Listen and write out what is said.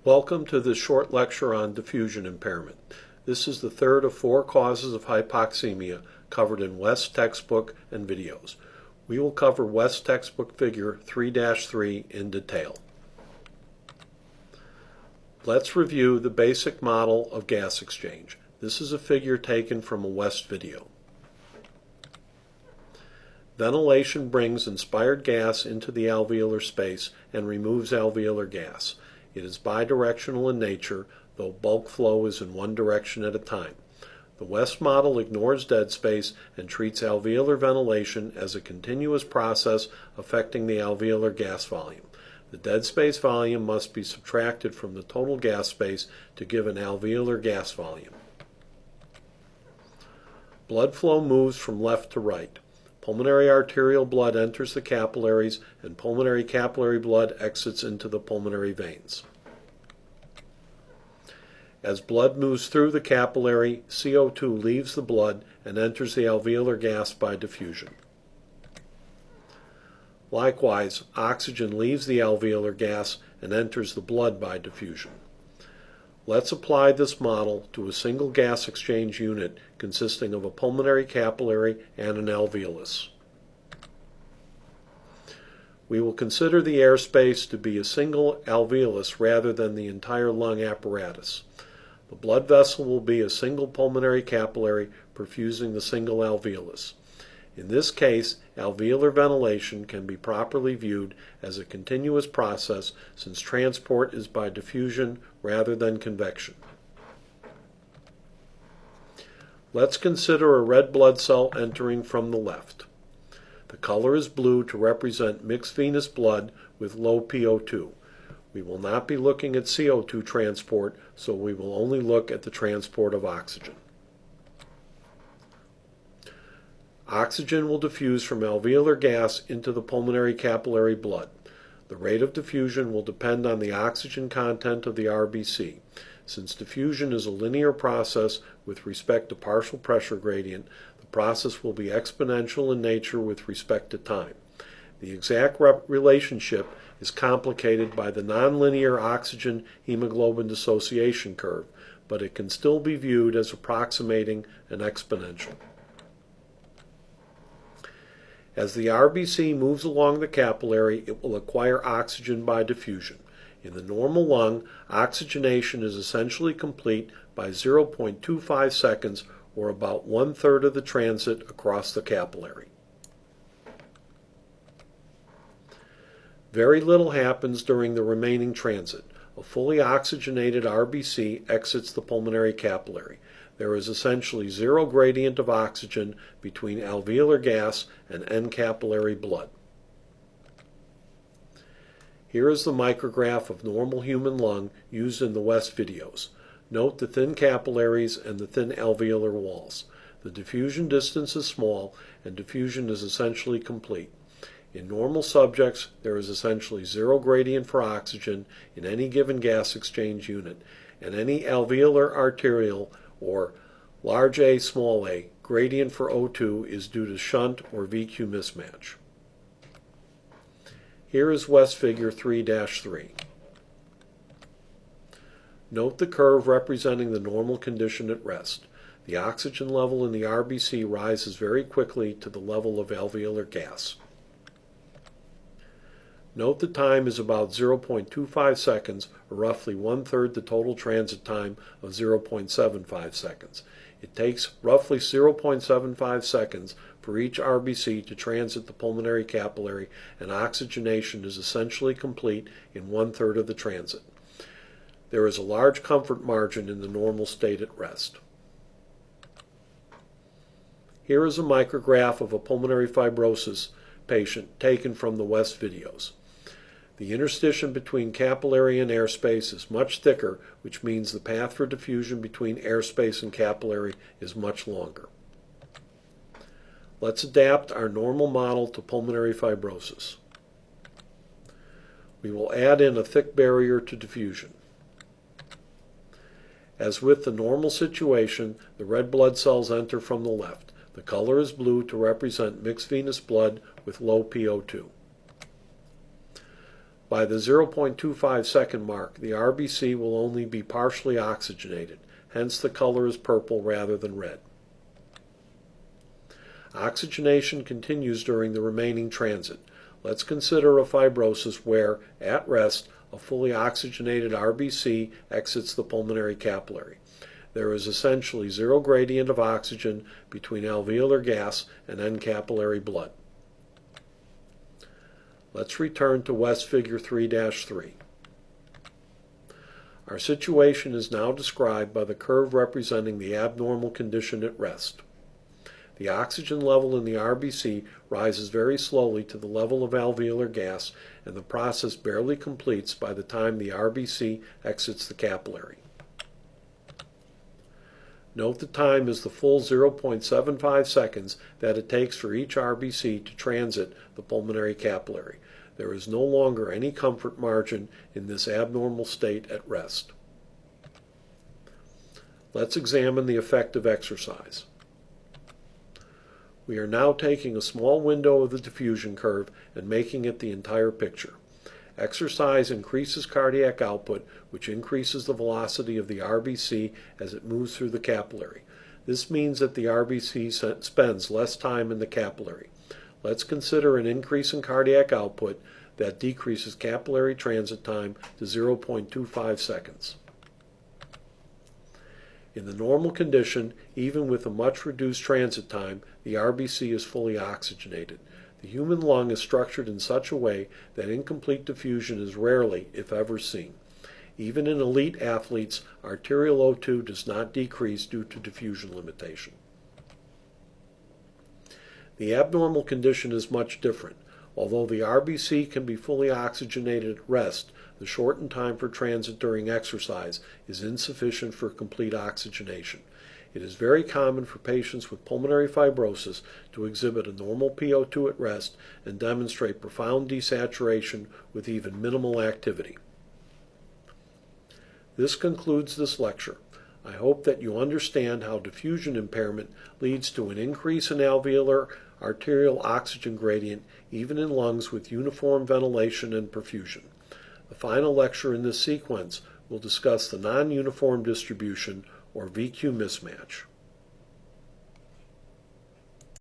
Welcome to this short lecture on diffusion impairment. This is the third of 4 causes of hypoxemia covered in West's textbook and videos. We will cover West's textbook figure 3-3 in detail. Let's review the basic model of gas exchange. This is a figure taken from a West video. Ventilation brings inspired gas into the alveolar space and removes alveolar gas. It is bidirectional in nature, though bulk flow is in one direction at a time. The West model ignores dead space and treats alveolar ventilation as a continuous process affecting the alveolar gas volume. The dead space volume must be subtracted from the total gas space to give an alveolar gas volume. Blood flow moves from left to right. Pulmonary arterial blood enters the capillaries, and pulmonary capillary blood exits into the pulmonary veins. As blood moves through the capillary, CO2 leaves the blood and enters the alveolar gas by diffusion. Likewise, oxygen leaves the alveolar gas and enters the blood by diffusion. Let's apply this model to a single gas exchange unit consisting of a pulmonary capillary and an alveolus. We will consider the airspace to be a single alveolus rather than the entire lung apparatus. The blood vessel will be a single pulmonary capillary perfusing the single alveolus. In this case, alveolar ventilation can be properly viewed as a continuous process since transport is by diffusion rather than convection. Let's consider a red blood cell entering from the left. The color is blue to represent mixed venous blood with low PO2. We will not be looking at CO2 transport, so we will only look at the transport of oxygen. Oxygen will diffuse from alveolar gas into the pulmonary capillary blood. The rate of diffusion will depend on the oxygen content of the RBC. Since diffusion is a linear process with respect to partial pressure gradient, the process will be exponential in nature with respect to time. The exact relationship is complicated by the nonlinear oxygen hemoglobin dissociation curve, but it can still be viewed as approximating an exponential. As the RBC moves along the capillary, it will acquire oxygen by diffusion. In the normal lung, oxygenation is essentially complete by 0.25 seconds, or about 1/3 of the transit across the capillary. Very little happens during the remaining transit. A fully oxygenated RBC exits the pulmonary capillary. There is essentially zero gradient of oxygen between alveolar gas and end capillary blood. Here is the micrograph of normal human lung used in the West videos. Note the thin capillaries and the thin alveolar walls. The diffusion distance is small, and diffusion is essentially complete. In normal subjects, there is essentially zero gradient for oxygen in any given gas exchange unit, and any alveolar arterial or large A, small a, gradient for O2 is due to shunt or VQ mismatch. Here is West figure 3-3. Note the curve representing the normal condition at rest. The oxygen level in the RBC rises very quickly to the level of alveolar gas. Note the time is about 0.25 seconds, or roughly 1/3 the total transit time of 0.75 seconds. It takes roughly 0.75 seconds for each RBC to transit the pulmonary capillary, and oxygenation is essentially complete in 1/3 of the transit. There is a large comfort margin in the normal state at rest. Here is a micrograph of a pulmonary fibrosis patient taken from the West videos. The interstitium between capillary and airspace is much thicker, which means the path for diffusion between airspace and capillary is much longer. Let's adapt our normal model to pulmonary fibrosis. We will add in a thick barrier to diffusion. As with the normal situation, the red blood cells enter from the left. The color is blue to represent mixed venous blood with low PO2. By the 0.25 second mark, the RBC will only be partially oxygenated, hence the color is purple rather than red. Oxygenation continues during the remaining transit. Let's consider a fibrosis where, at rest, a fully oxygenated RBC exits the pulmonary capillary. There is essentially zero gradient of oxygen between alveolar gas and end capillary blood. Let's return to West Figure 3-3. Our situation is now described by the curve representing the abnormal condition at rest. The oxygen level in the RBC rises very slowly to the level of alveolar gas, and the process barely completes by the time the RBC exits the capillary. Note the time is the full 0.75 seconds that it takes for each RBC to transit the pulmonary capillary. There is no longer any comfort margin in this abnormal state at rest. Let's examine the effect of exercise. We are now taking a small window of the diffusion curve and making it the entire picture. Exercise increases cardiac output, which increases the velocity of the RBC as it moves through the capillary. This means that the RBC spends less time in the capillary. Let's consider an increase in cardiac output that decreases capillary transit time to 0.25 seconds. In the normal condition, even with a much reduced transit time, the RBC is fully oxygenated. The human lung is structured in such a way that incomplete diffusion is rarely, if ever, seen. Even in elite athletes, arterial O2 does not decrease due to diffusion limitation. The abnormal condition is much different. Although the RBC can be fully oxygenated at rest, the shortened time for transit during exercise is insufficient for complete oxygenation. It is very common for patients with pulmonary fibrosis to exhibit a normal PO2 at rest and demonstrate profound desaturation with even minimal activity. This concludes this lecture. I hope that you understand how diffusion impairment leads to an increase in alveolar arterial oxygen gradient even in lungs with uniform ventilation and perfusion. The final lecture in this sequence will discuss the non-uniform distribution, or VQ mismatch.